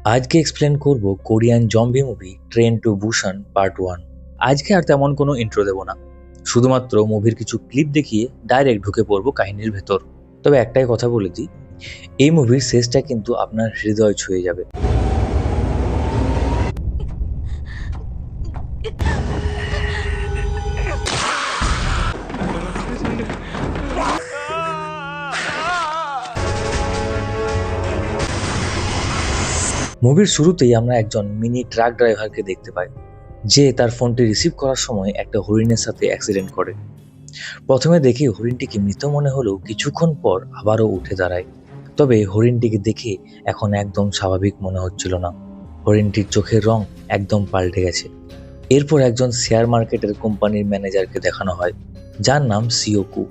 আজকে এক্সপ্লেন করব Korean zombie movie train to Busan part 1। আজকে আর তেমন কোনো ইন্ট্রো দেব না, শুধুমাত্র মুভির কিছু ক্লিপ দেখিয়ে ডাইরেক্ট ঢুকে পড়ব কাহিনীর ভেতর। তবে একটাই কথা বলে দিই, এই মুভির শেষটা কিন্তু আপনার হৃদয় ছুঁয়ে যাবে। মুভির শুরুতেই আমরা একজন মিনি ট্রাক ড্রাইভারকে দেখতে পাই, যে তার ফোনটি রিসিভ করার সময় একটা হরিণের সাথে অ্যাক্সিডেন্ট করে। প্রথমে দেখে হরিণটিকে মৃত মনে হলেও কিছুক্ষণ পর আবারও উঠে দাঁড়ায়। তবে হরিণটিকে দেখে এখন একদম স্বাভাবিক মনে হচ্ছিল না। হরিণটির চোখের রং একদম পাল্টে গেছে। এরপর একজন শেয়ার মার্কেটের কোম্পানির ম্যানেজারকে দেখানো হয়, যার নাম সিওকু,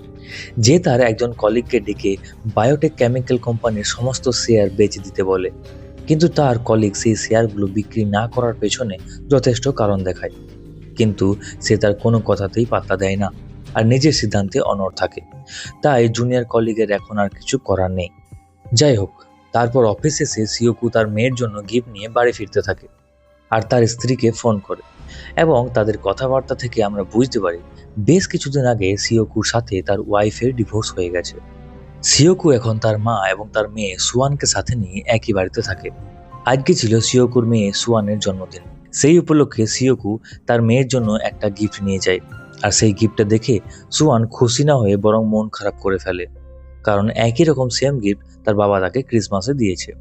যে তার একজন কলিগকে ডেকে বায়োটেক কেমিক্যাল কোম্পানির সমস্ত শেয়ার বেচে দিতে বলে। কিন্তু তার কলিগ সেই শেয়ারগুলো বিক্রি না করার পেছনে যথেষ্ট কারণ দেখায়, কিন্তু সে তার কোনো কথাতেই পাত্তা দেয় না আর নিজের সিদ্ধান্তে অনড় থাকে। তাই জুনিয়র কলিগের এখন আর কিছু করার নেই। যাই হোক, তারপর অফিস এসে সিওকু তার মেয়ের জন্য গিফট নিয়ে বাড়ি ফিরতে থাকে আর তার স্ত্রীকে ফোন করে, এবং তাদের কথাবার্তা থেকে আমরা বুঝতে পারি বেশ কিছুদিন আগে সিওকুর সাথে তার ওয়াইফের ডিভোর্স হয়ে গেছে। সিওকু এখন তার মা এবং তার মেয়ে সুয়ানকে সাথে নিয়ে একই বাড়িতে থাকে। আজকে ছিল সিওকুর মেয়ে সুয়ানের জন্মদিন। সেই উপলক্ষে সিওকু তার মেয়ের জন্য একটা গিফট নিয়ে যায়, আর সেই গিফটটা দেখে সুয়ান খুশি না হয়ে বরং মন খারাপ করে ফেলে, কারণ একই রকম সেম গিফট তার বাবা তাকে ক্রিসমাসে দিয়েছে।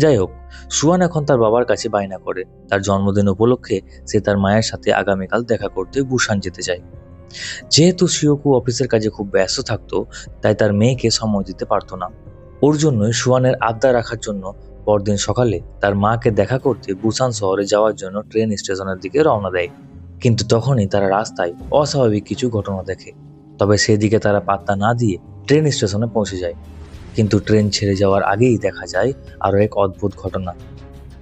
যাই হোক, সুয়ান এখন তার বাবার কাছে বায়না করে তার জন্মদিন উপলক্ষে সে তার মায়ের সাথে আগামীকাল দেখা করতে বুসান যেতে চায়। যেহেতু সিওকু অফিসের কাজে খুব ব্যস্ত থাকতো, তাই তার মেয়েকে সময় দিতে পারতো না। ওর জন্যই সুয়ানের আবদার রাখার জন্য পরদিন সকালে তার মাকে দেখা করতে বুসান শহরে যাওয়ার জন্য ট্রেন স্টেশনের দিকে রওনা দেয়। কিন্তু তখনই তারা রাস্তায় অস্বাভাবিক কিছু ঘটনা দেখে। তবে সেদিকে তারা পাত্তা না দিয়ে ট্রেন স্টেশনে পৌঁছে যায়। কিন্তু ট্রেন ছেড়ে যাওয়ার আগেই দেখা যায় আরো এক অদ্ভুত ঘটনা।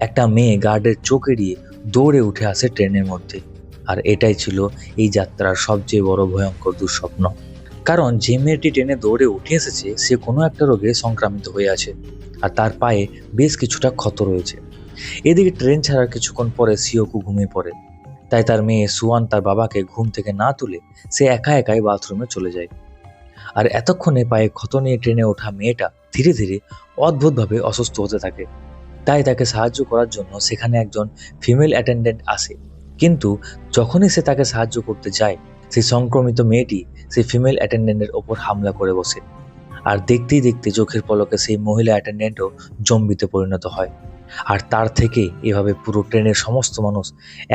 একটা মেয়ে গার্ডের চোখ এড়িয়ে দৌড়ে উঠে আসে ট্রেনের মধ্যে। আর এটাই ছিল এই যাত্রার সবচেয়ে বড় ভয়ঙ্কর দুঃস্বপ্ন। কারণ যে মেয়েটি ট্রেনে দৌড়ে উঠে এসেছে সে কোনো একটা রোগে সংক্রামিত হয়ে আছে, আর তার পায়ে বেশ কিছুটা ক্ষত রয়েছে। এদিকে ট্রেন ছাড়ার কিছুক্ষণ পরে সিওকু ঘুমিয়ে পড়ে। তাই তার মেয়ে সুয়ান তার বাবাকে ঘুম থেকে না তুলে সে একা একাই বাথরুমে চলে যায়। আর এতক্ষণে পায়ে ক্ষত নিয়ে ট্রেনে ওঠা মেয়েটা ধীরে ধীরে অদ্ভুতভাবে অসুস্থ হতে থাকে। তাই তাকে সাহায্য করার জন্য সেখানে একজন ফিমেল অ্যাটেন্ডেন্ট আসে। কিন্তু যখনই সে তাকে সাহায্য করতে যায়, সেই সংক্রমিত মেয়েটি সেই ফিমেল অ্যাটেন্ডেন্টের ওপর হামলা করে বসে। আর দেখতেই দেখতে চোখের পলকে সেই মহিলা অ্যাটেন্ডেন্টও জম্বিতে পরিণত হয়। আর তার থেকে এভাবে পুরো ট্রেনের সমস্ত মানুষ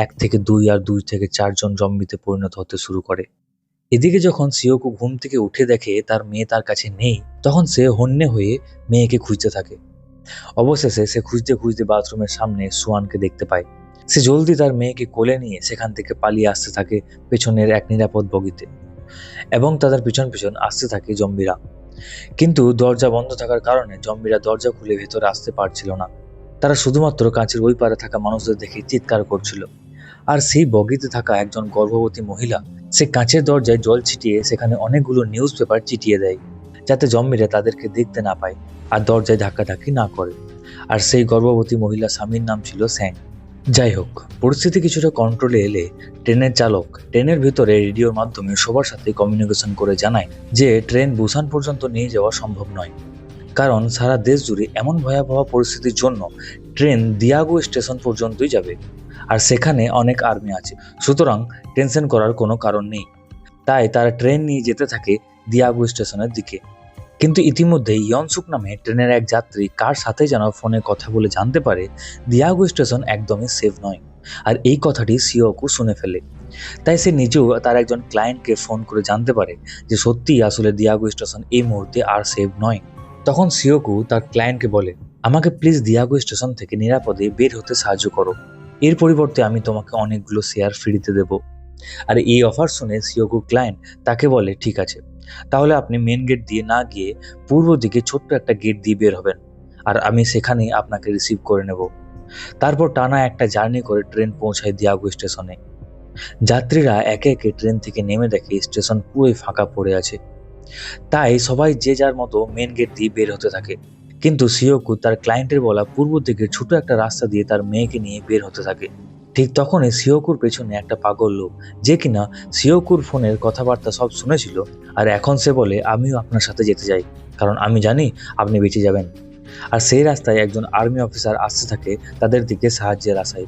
1 থেকে 2 আর 2 থেকে 4 জন জম্বিতে পরিণত হতে শুরু করে। এদিকে যখন সিওকু ঘুম থেকে উঠে দেখে তার মেয়ে তার কাছে নেই, তখন সে হন্যে হয়ে মেয়েকে খুঁজতে থাকে। অবশেষে সে খুঁজতে খুঁজতে বাথরুমের সামনে সুয়ানকে দেখতে পায়। সে জলদি তার মেয়েকে কোলে নিয়ে সেখান থেকে পালিয়ে আসতে থাকে পেছনের এক নিরাপদ বগিতে, এবং তাদের পিছন পিছন আসতে থাকে জম্বিরা। কিন্তু দরজা বন্ধ থাকার কারণে জম্বিরা দরজা খুলে ভেতরে আসতে পারছিল না। তারা শুধুমাত্র কাঁচের ওই পারে থাকা মানুষদের দেখে চিৎকার করছিল। আর সেই বগিতে থাকা একজন গর্ভবতী মহিলা সে কাঁচের দরজায় জল ছিটিয়ে সেখানে অনেকগুলো নিউজ পেপার চিটিয়ে দেয়, যাতে জম্বিরা তাদেরকে দেখতে না পায় আর দরজায় ধাক্কাধাক্কি না করে। আর সেই গর্ভবতী মহিলা স্বামীর নাম ছিল স্যাং। যাই হোক, পরিস্থিতি কিছুটা কন্ট্রোলে এলে ট্রেনের চালক ট্রেনের ভিতরে রেডিওর মাধ্যমে সবার সাথে কমিউনিকেশন করে জানায় যে ট্রেন বুসান পর্যন্ত নিয়ে যাওয়া সম্ভব নয়, কারণ সারা দেশ জুড়ে এমন ভয়াবহ পরিস্থিতির জন্য ট্রেন দিয়াগো স্টেশন পর্যন্তই যাবে, আর সেখানে অনেক আর্মি আছে, সুতরাং টেনশন করার কোনো কারণ নেই। তাই তারা ট্রেন নিয়ে যেতে থাকে দিয়াগো স্টেশনের দিকে। কিন্তু ইতিমধ্যে ইয়নসুক নামে ট্রেনের এক যাত্রী কার সাথে যেন ফোনে কথা বলে জানতে পারে দিয়াগো স্টেশন একদমই সেফ নয়, আর এই কথাটি সিওকু শুনে ফেলে। তাই সে নিজেও তার একজন ক্লায়েন্টকে ফোন করে জানতে পারে যে সত্যিই আসলে দিয়াগো স্টেশন এই মুহূর্তে আর সেফ নয়। তখন সিওকু তার ক্লায়েন্টকে বলে, আমাকে প্লিজ দিয়াগো স্টেশন থেকে নিরাপদে বের হতে সাহায্য করো, এর পরিবর্তে আমি তোমাকে অনেকগুলো শেয়ার ফ্রিতে দেব। আর এই অফার শুনে সিওকু ক্লায়েন্ট তাকে বলে, ঠিক আছে, তাহলে আপনি মেন গেট দিয়ে না গিয়ে পূর্ব দিকে ছোট্ট একটা গেট দিয়ে বের হবেন, আর আমি সেখানেই আপনাকে রিসিভ করে নেব। তারপর টানা একটা জার্নি করে ট্রেন পৌঁছায় দিয়াগো স্টেশনে। যাত্রীরা একে একে ট্রেন থেকে নেমে দেখে স্টেশন পুরোই ফাঁকা পড়ে আছে। তাই সবাই যে যার মতো মেন গেট দিয়ে বের হতে থাকে। কিন্তু সিওকু তার ক্লায়েন্টের বলা পূর্ব দিকের ছোট একটা রাস্তা দিয়ে তার মেয়েকে নিয়ে বের হতে থাকে। ঠিক তখনই সিওকুর পেছনে একটা পাগল লোক, যে কিনা সিওকুর ফোনের কথাবার্তা সব শুনেছিল, আর এখন সে বলে আমিও আপনার সাথে যেতে চাই, কারণ আমি জানি আপনি বেঁচে যাবেন। আর সেই রাস্তায় একজন আর্মি অফিসার আসতে থাকে তাদের দিকে সাহায্যের আশায়।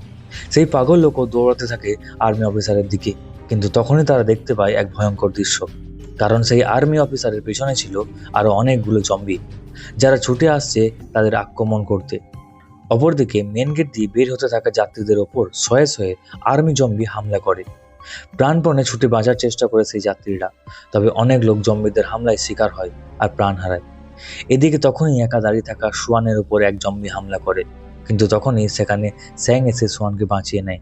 সেই পাগল লোকও দৌড়াতে থাকে আর্মি অফিসারের দিকে, কিন্তু তখনই তারা দেখতে পায় এক ভয়ঙ্কর দৃশ্য, কারণ সেই আর্মি অফিসারের পেছনে ছিল আরো অনেকগুলো জম্বি, যারা ছুটে আসছে তাদের আক্রমণ করতে। অপরদিকে মেন গেট দিয়ে বের হতে থাকা যাত্রীদের ওপর শয়ে শয়ে আর্মি জম্বি হামলা করে। প্রাণপণে ছুটে বাঁচার চেষ্টা করে সেই যাত্রীরা, তবে অনেক লোক জম্বিদের হামলায় শিকার হয় আর প্রাণ হারায়। এদিকে তখনই একা দাঁড়িয়ে থাকা সুয়ানের উপর এক জম্বি হামলা করে, কিন্তু তখনই সেখানে স্যাং এসে সুয়ানকে বাঁচিয়ে নেয়।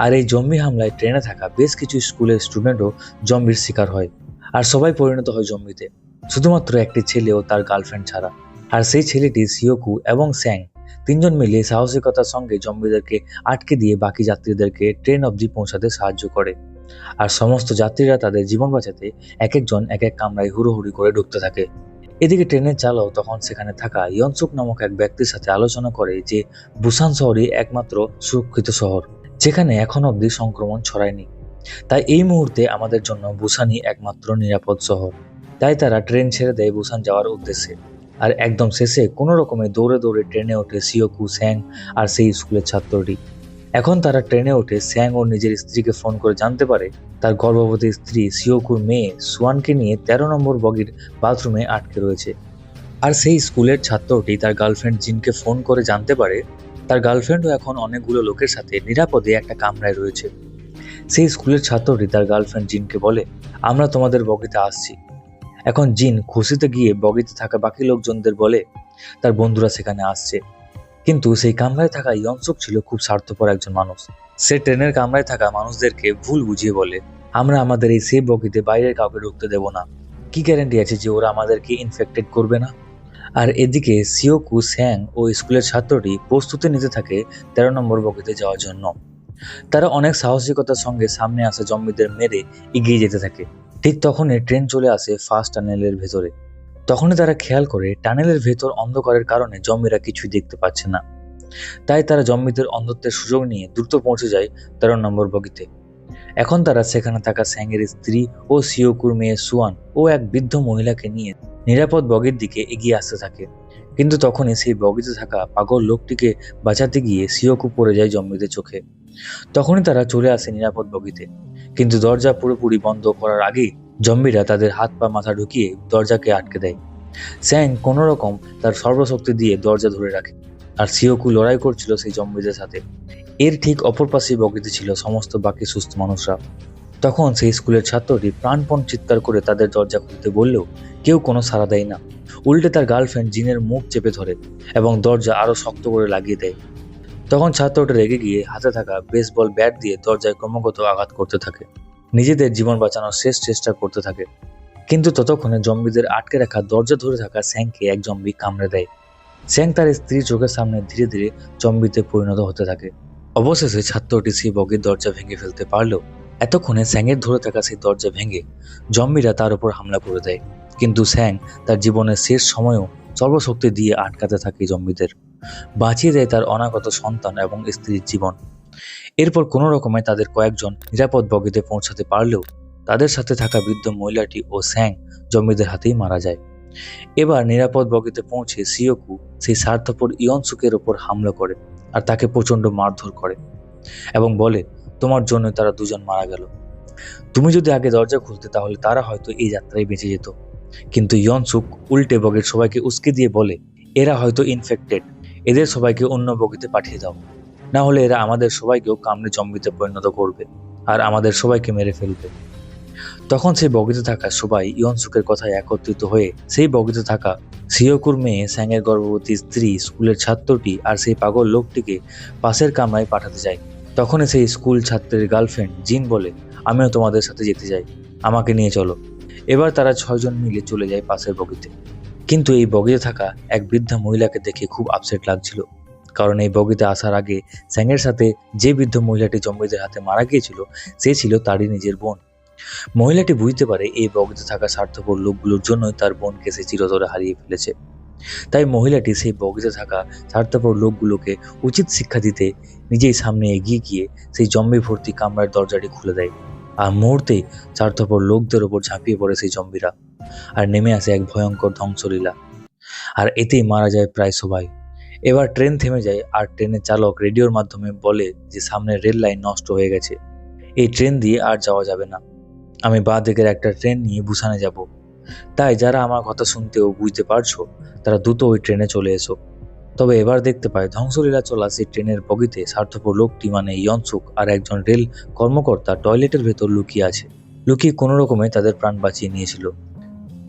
আর এই জম্বি হামলায় ট্রেনে থাকা বেশ কিছু স্কুলের স্টুডেন্টও জম্বির শিকার হয়, আর সবাই পরিণত হয় জম্বিতে, শুধুমাত্র একটি ছেলে ও তার গার্লফ্রেন্ড ছাড়া। আর সেই ছেলেটি সিওকু এবং স্যাং তিনজন মিলে সাহসিকতার সঙ্গে জম্বিদেরকে আটকে দিয়ে বাকি যাত্রীদেরকে ট্রেন অবধি পৌঁছাতে সাহায্য করে। আর সমস্ত যাত্রীরা তাদের জীবন বাঁচাতে এক একজন এক এক কামরায় হুড়োহুড়ি করে ঢুকতে থাকে। এদিকে ট্রেনের চালক তখন সেখানে থাকা ইয়নসুক নামক এক ব্যক্তির সাথে আলোচনা করে যে বুসান শহরই একমাত্র সুরক্ষিত শহর, যেখানে এখন অবধি সংক্রমণ ছড়ায়নি। তাই এই মুহূর্তে আমাদের জন্য বুসানই একমাত্র নিরাপদ শহর। তাই তারা ট্রেন ছেড়ে দেয় বুসান যাওয়ার উদ্দেশ্যে। আর একদম শেষে কোনো রকমে দৌড়ে দৌড়ে ট্রেনে ওঠে সিওকু, স্যাং আর সেই স্কুলের ছাত্রটি। এখন তারা ট্রেনে ওঠে স্যাং ওর নিজের স্ত্রীকে ফোন করে জানতে পারে তার গর্ভবতী স্ত্রী সিওকুর মেয়ে সুয়ানকে নিয়ে 13 নম্বর বগির বাথরুমে আটকে রয়েছে। আর সেই স্কুলের ছাত্রটি তার গার্লফ্রেন্ড জিনকে ফোন করে জানতে পারে তার গার্লফ্রেন্ডও এখন অনেকগুলো লোকের সাথে নিরাপদে একটা কামরায় রয়েছে। সেই স্কুলের ছাত্রটি তার গার্লফ্রেন্ড জিনকে বলে আমরা তোমাদের বগিতে আসছি। এখন জিন খুশিতে গিয়ে বগিতে থাকা বাকি লোকজনদের বলে তার বন্ধুরা সেখানে আসছে। কিন্তু সেই কামরায় থাকা ইয়নসুক ছিল খুব স্বার্থপর একজন মানুষ। সে ট্রেনের কামরায় থাকা মানুষদেরকে ভুল বুঝিয়ে বলে আমরা আমাদের এই সেফ বগিতে বাইরের কাউকে ঢুকতে দেব না, কি গ্যারান্টি আছে যে ওরা আমাদেরকে ইনফেক্টেড করবে না। আর এদিকে সিওকু, স্যাং ও স্কুলের ছাত্রটি প্রস্তুতি নিতে থাকে 13 নম্বর বগিতে যাওয়ার জন্য। তারা অনেক সাহসিকতার সঙ্গে সামনে আসা জম্বিদের মেরে এগিয়ে যেতে থাকে। ঠিক তখনই ট্রেন চলে আসে ফার্স্ট টানেলের ভেতরে। তখনই তারা খেয়াল করে টানেলের ভেতর অন্ধকারের কারণে জম্বিরা কিছুই দেখতে পাচ্ছে না। তাই তারা জম্বিদের অন্ধত্বের সুযোগ নিয়ে দ্রুত পৌঁছে যায় 13 নম্বর বগিতে। এখন তারা সেখানে থাকা স্যাংয়ের স্ত্রী ও সিওকুর মেয়ে সুয়ান ও এক বৃদ্ধ মহিলাকে নিয়ে নিরাপদ বগির দিকে এগিয়ে আসতে থাকে। কিন্তু তখনই সেই বগিতে থাকা পাগল লোকটিকে বাঁচাতে গিয়ে সিওকু পড়ে যায় জম্বিদের চোখে। তখনই তারা চলে আসে নিরাপদ বগিতে, কিন্তু দরজা পুরোপুরি বন্ধ করার আগেই জম্বিরা তাদের হাত পা মাথা ঢুকিয়ে দরজাকে আটকে দেয়। স্যাং কোনো রকম তার সর্বশক্তি দিয়ে দরজা ধরে রাখে, আর সিওকু লড়াই করছিল সেই জম্বিদের সাথে। এর ঠিক অপর পাশে বগিতে ছিল সমস্ত বাকি সুস্থ মানুষরা। তখন সেই স্কুলের ছাত্রটি প্রাণপণ চিৎকার করে তাদের দরজা খুলতে বললেও কেউ কোনো সাড়া দেয় না। উল্টে তার গার্লফ্রেন্ড জিনের মুখ চেপে ধরে এবং দরজা আরো শক্ত করে লাগিয়ে দেয়। তখন ছাত্রটা রেগে গিয়ে হাতে থাকা বেসবল ব্যাট দিয়ে দরজায় ক্রমাগত আঘাত করতে থাকে, নিজেদের জীবন বাঁচানোর শেষ চেষ্টা করতে থাকে। কিন্তু ততক্ষণে জম্বিদের আটকে রাখা দরজা ধরে থাকা স্যাংকে এক জম্বি কামড়ে দেয়। স্যাং তার স্ত্রীর চোখের সামনে ধীরে ধীরে জম্বিতে পরিণত হতে থাকে। অবশেষে ছাত্রটি সেই বগির দরজা ভেঙে ফেলতে পারলেও এতক্ষণে স্যাংয়ের ধরে থাকা সেই দরজা ভেঙে জম্বিরা তার উপর হামলা করে দেয়। কিন্তু স্যাং তার জীবনের শেষ সময়েও সর্বশক্তি দিয়ে আটকাতে থাকে জম্বিদের, বাঁচিয়ে দেয় তার অনাগত সন্তান এবং স্ত্রীর জীবন। এরপর কোনো রকমে তাদের কয়েকজন নিরাপদ বগিতে পৌঁছাতে পারলেও তাদের সাথে থাকা বৃদ্ধ মহিলাটি ও স্যাং জম্বিদের হাতেই মারা যায়। এবার নিরাপদ বগিতে পৌঁছে সিওকু সেই স্বার্থপর ইয়নসুকের ওপর হামলা করে আর তাকে প্রচন্ড মারধর করে এবং বলে তোমার জন্য তারা দুজন মারা গেল, তুমি যদি আগে দরজা খুলতে তাহলে তারা হয়তো এই যাত্রায় বেঁচে যেত। কিন্তু ইয়নসুক উল্টে বগির সবাইকে উস্কে দিয়ে বলে এরা হয়তো ইনফেক্টেড, এদের সবাইকে অন্য বগিতে পাঠিয়ে দাও, না হলে এরা আমাদের সবাইকেও কামড়ে জম্বিতে পরিণত করবে আর আমাদের সবাইকে মেরে ফেলবে। তখন সেই বগিতে থাকা সবাই ইয়নসুকের কথায় একত্রিত হয়ে সেই বগিতে থাকা সিওকুর মেয়ে, স্যাংয়ের গর্ভবতী স্ত্রী, স্কুলের ছাত্রটি আর সেই পাগল লোকটিকে পাশের কামরায় পাঠাতে যায়। তখনই সেই স্কুল ছাত্রের গার্লফ্রেন্ড জিন বলে আমিও তোমাদের সাথে যেতে চাই, আমাকে নিয়ে চলো। এবার তারা 6 জন মিলে চলে যায় পাশের বগিতে। কিন্তু এই বগিতে থাকা এক বৃদ্ধা মহিলাকে দেখে খুব আপসেট লাগছিল, কারণ এই বগিতে আসার আগে স্যাংয়ের সাথে যে বৃদ্ধ মহিলাটি জম্বিদের হাতে মারা গিয়েছিল সে ছিল তারই নিজের বোন। মহিলাটি বুঝতে পারে এই বগিতে থাকা স্বার্থপর লোকগুলোর জন্যই তার বোনকে সে চিরতরে হারিয়ে ফেলেছে। তাই মহিলাটি সেই বগিতে থাকা স্বার্থপর লোকগুলোকে উচিত শিক্ষা দিতে নিজেই সামনে এগিয়ে গিয়ে সেই জম্বি ভর্তি কামরার দরজাটি খুলে দেয়। আর মুহূর্তেই স্বার্থপর লোকদের ওপর ঝাঁপিয়ে পড়ে সেই জম্বিরা, আর নেমে আসে এক ভয়ঙ্কর ধ্বংসলীলা। আর এতেই মারা যায় প্রায় সবাই। এবার ট্রেন থেমে যায়, আর ট্রেনের চালক রেডিওর মাধ্যমে বলে যে সামনের রেল লাইন নষ্ট হয়ে গেছে, এই ট্রেন দিয়ে আর যাওয়া যাবে না। আমি বাঁ দিকের একটা ট্রেন নিয়ে বুসানে যাব। তাই যারা আমার কথা শুনতেও বুঝতে পারছো, তারা দ্রুত ওই ট্রেনে চলে এসো। তবে এবার দেখতে পায় ধ্বংসলীলা চলা সেই ট্রেনের বগিতে স্বার্থপর লোকটি মানে ইয়নসুক আর একজন রেল কর্মকর্তা টয়লেটের ভেতর লুকিয়ে আছে। লুকিয়ে কোনো রকমে তাদের প্রাণ বাঁচিয়ে নিয়েছিল।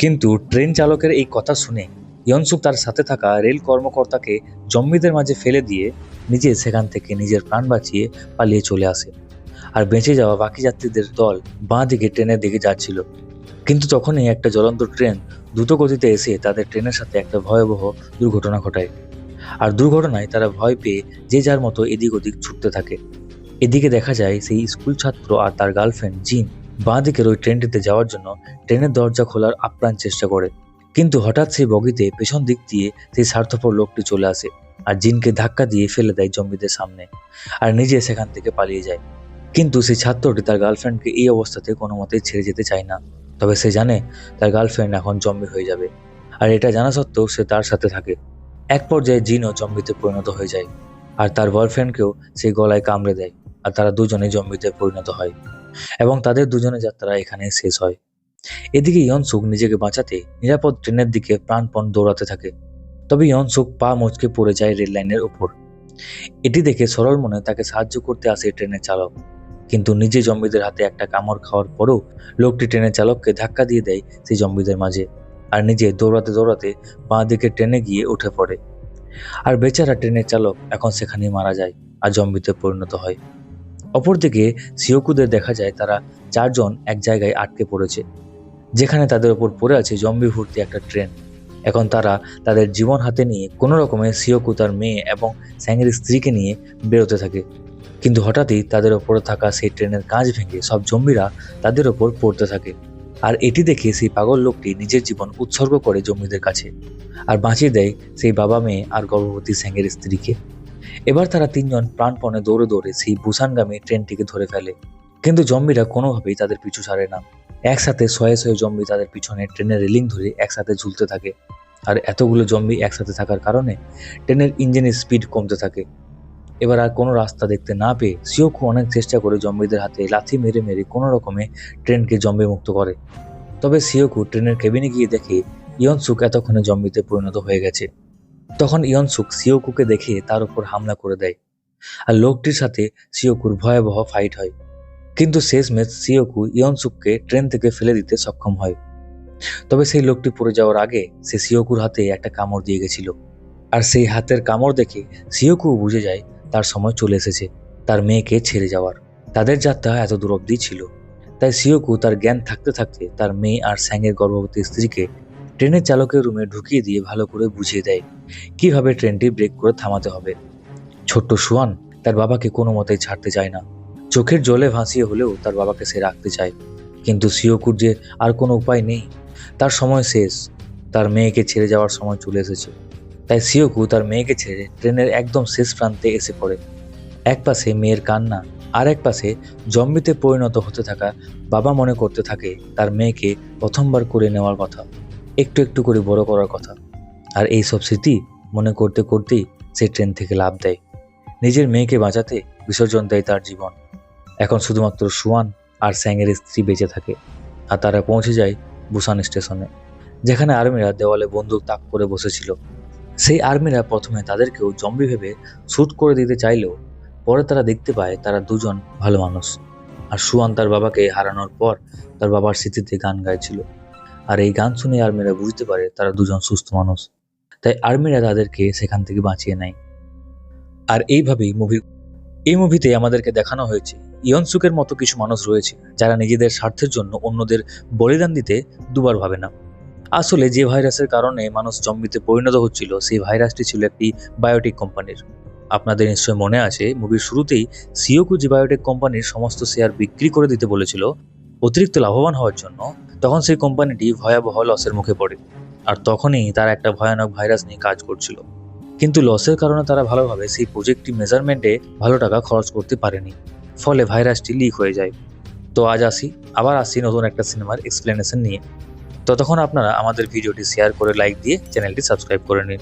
কিন্তু ট্রেন চালকের এই কথা শুনে ইয়নসুক তার সাথে থাকা রেল কর্মকর্তাকে জম্বিদের মাঝে ফেলে দিয়ে নিজে সেখান থেকে নিজের প্রাণ বাঁচিয়ে পালিয়ে চলে আসে। আর বেঁচে যাওয়া বাকি যাত্রীদের দল বাঁ দিকে ট্রেনের দিকে যাচ্ছিল। কিন্তু তখনই একটা জ্বলন্ত ট্রেন দ্রুত গতিতে এসে তাদের ট্রেনের সাথে একটা ভয়াবহ দুর্ঘটনা ঘটায়। আর দুর্ঘটনায় তারা ভয় পেয়ে যে যার মতো এদিক ওদিক ছুটতে থাকে। এদিকে দেখা যায় সেই স্কুল ছাত্র আর তার গার্লফ্রেন্ড জিন বাঁ দিকের ওই ট্রেনটিতে যাওয়ার জন্য ট্রেনের দরজা খোলার আপ্রাণ চেষ্টা করে। কিন্তু হঠাৎ সেই বগিতে পেছন দিক দিয়ে সেই স্বার্থপর লোকটি চলে আসে আর জিনকে ধাক্কা দিয়ে ফেলে দেয় জম্বিদের সামনে, আর নিজে সেখান থেকে পালিয়ে যায়। কিন্তু সেই ছাত্রটি তার গার্লফ্রেন্ডকে এই অবস্থাতে কোনো মতেই ছেড়ে যেতে চায় না। তবে সে জানে তার গার্লফ্রেন্ড এখন জম্বি হয়ে যাবে, আর এটা জানা সত্ত্বেও সে তার সাথে থাকে। এক পর্যায়ে জিনও জম্বিতে পরিণত হয়ে যায়, আর তার বয়ফ্রেন্ডকেও সেই গলায় কামড়ে দেয়, আর তারা দুজনে জম্বিতে পরিণত হয় এবং তাদের দুজনের যাত্রা এখানে শেষ হয়। এদিকে ইয়নসুক নিজেকে বাঁচাতে নিরাপদ ট্রেনের দিকে প্রাণপণ দৌড়াতে থাকে। তবে ইয়নসুক পা মচকে পড়ে যায় রেল লাইনের ওপর। এটি দেখে সরল মনে তাকে সাহায্য করতে আসে ট্রেনের চালক, কিন্তু নিজে জম্বিদের হাতে একটা কামড় খাওয়ার পরও লোকটি ট্রেনের চালককে ধাক্কা দিয়ে দেয় সেই জম্বিদের মাঝে, আর নিজে দৌড়াতে দৌড়াতে বাঁ দিকে ট্রেনে গিয়ে উঠে পড়ে। আর বেচারা ট্রেনের চালক এখন সেখানেই মারা যায় আর জম্বিতে পরিণত হয়। অপরদিকে সিওকুদের দেখা যায় তারা চারজন এক জায়গায় আটকে পড়েছে, যেখানে তাদের ওপর পড়ে আছে জম্বি ভর্তি একটা ট্রেন। এখন তারা তাদের জীবন হাতে নিয়ে কোনো রকমে সিওকু তার মেয়ে এবং স্যাংয়ের স্ত্রীকে নিয়ে বেরোতে থাকে। কিন্তু হঠাৎই তাদের ওপরে থাকা সেই ট্রেনের কাঁচ ভেঙে সব জম্বিরা তাদের ওপর পড়তে থাকে। আর এটি দেখে সেই পাগল লোকটি নিজের জীবন উৎসর্গ করে জম্বিদের কাছে, আর বাঁচিয়ে দেয় সেই বাবা মেয়ে আর গর্ভবতী স্যাংয়ের স্ত্রীকে। এবার তারা তিনজন প্রাণপণে দৌড়ে দৌড়ে সেই বুসানগামী ট্রেনটিকে ধরে ফেলে। কিন্তু জম্বিরা কোনোভাবেই তাদের পিছু ছাড়ে না। একসাথে শয়ে শয়ে জম্বি তাদের পিছনে ট্রেনের রেলিং ধরে একসাথে ঝুলতে থাকে। আর এতগুলো জম্বি একসাথে থাকার কারণে ট্রেনের ইঞ্জিনের স্পিড কমতে থাকে। এবার আর কোনো রাস্তা দেখতে না পেয়ে সিওকু অনেক চেষ্টা করে জম্বিদের হাতে লাথি মেরে মেরে কোনো রকমে ট্রেনকে জম্বি মুক্ত করে। তবে সিওকু ট্রেনের কেবিনে গিয়ে দেখে ইয়নসুক এতক্ষণে জম্বিতে পরিণত হয়ে গেছে। তখন ইয়নসুক সিওকুকে দেখে তার উপর হামলা করে দেয়, আর লোকটির সাথে সিওকুর ভয়াবহ ফাইট হয়। কিন্তু শেষমেশ সিওকু ইয়নসুককে ট্রেন থেকে ফেলে দিতে সক্ষম হয়। তবে সেই লোকটি পড়ে যাওয়ার আগে সে সিওকুর হাতে একটা কামড় দিয়ে গেছিল, আর সেই হাতের কামড় দেখে সিওকু বুঝে যায় তার সময় চলে এসেছে তার মেয়েকে ছেড়ে যাওয়ার। তাদের যাত্রা এত দূর অবধি ছিল। তাই সিওকু তার জ্ঞান থাকতে থাকতে তার মেয়ে আর স্যাংয়ের গর্ভবতী স্ত্রীকে ট্রেনের চালকের রুমে ঢুকিয়ে দিয়ে ভালো করে বুঝিয়ে দেয় কিভাবে ট্রেনটি ব্রেক করে থামাতে হবে। ছোট্ট সুয়ান তার বাবাকে কোনো মতেই ছাড়তে চায় না। চোখের জলে ভাসিয়ে হলেও তার বাবাকে সে রাখতে চায়। কিন্তু সিওকুর যে আর কোনো উপায় নেই, তার সময় শেষ, তার মেয়েকে ছেড়ে যাওয়ার সময় চলে এসেছে। তাই সিওকু তার মেয়েকে ছেড়ে ট্রেনের একদম শেষ প্রান্তে এসে পড়ে। এক পাশে মেয়ের কান্না, আর এক পাশে জম্বিতে পরিণত হতে থাকা বাবা মনে করতে থাকে তার মেয়েকে প্রথমবার করে নেওয়ার কথা, একটু একটু করে বড় করার কথা। আর এই সব স্মৃতি মনে করতে করতেই সে ট্রেন থেকে লাফ দেয়। নিজের মেয়েকে বাঁচাতে বিসর্জন দেয় তার জীবন। এখন শুধুমাত্র সুয়ান আর স্যাংয়ের স্ত্রী বেঁচে থাকে। আর তারা পৌঁছে যায় বুসান স্টেশনে, যেখানে আর্মিরা দেওয়ালে বন্দুক তাক করে বসেছিল। সেই আর্মিরা প্রথমে তাদেরকেও জম্বি ভেবে শ্যুট করে দিতে চাইলেও পরে তারা দেখতে পায় তারা দুজন ভালো মানুষ। আর সুয়ান তার বাবাকে হারানোর পর তার বাবার স্মৃতিতে গান গাইছিল, আর এই গান শুনে আর্মিরা বুঝতে পারে তারা দুজন সুস্থ মানুষ। তাই আর্মিরা তাদেরকে সেখান থেকে বাঁচিয়ে নেয়। আর এইভাবেই এই মুভিতে আমাদেরকে দেখানো হয়েছে ইয়নসুকের মতো কিছু মানুষ রয়েছে যারা নিজেদের স্বার্থের জন্য অন্যদের বলিদান দিতে দুবার ভাবে না। আসলে যে ভাইরাসের কারণে মানুষ জম্বিতে পরিণত হচ্ছিল সেই ভাইরাসটি ছিল একটি বায়োটেক কোম্পানির। আপনাদের নিশ্চয় মনে আছে মুভির শুরুতেই সিওকু যে বায়োটেক কোম্পানির সমস্ত শেয়ার বিক্রি করে দিতে বলেছিল অতিরিক্ত লাভবান হওয়ার জন্য, তখন সেই কোম্পানিটি ভয়াবহ লসের মুখে পড়ে। আর তখনই তারা একটা ভয়ানক ভাইরাস নিয়ে কাজ করছিল। কিন্তু লসের কারণে তারা ভালোভাবে সেই প্রজেক্টটি মেজারমেন্টে ভালো টাকা খরচ করতে পারেনি, ফলে ভাইরাসটি লিক হয়ে যায়। তো আজ আবার আসি নতুন একটা সিনেমার এক্সপ্লেনেশন নিয়ে। ততক্ষণ আপনারা আমাদের ভিডিওটি শেয়ার করে লাইক দিয়ে চ্যানেলটি সাবস্ক্রাইব করে নিন।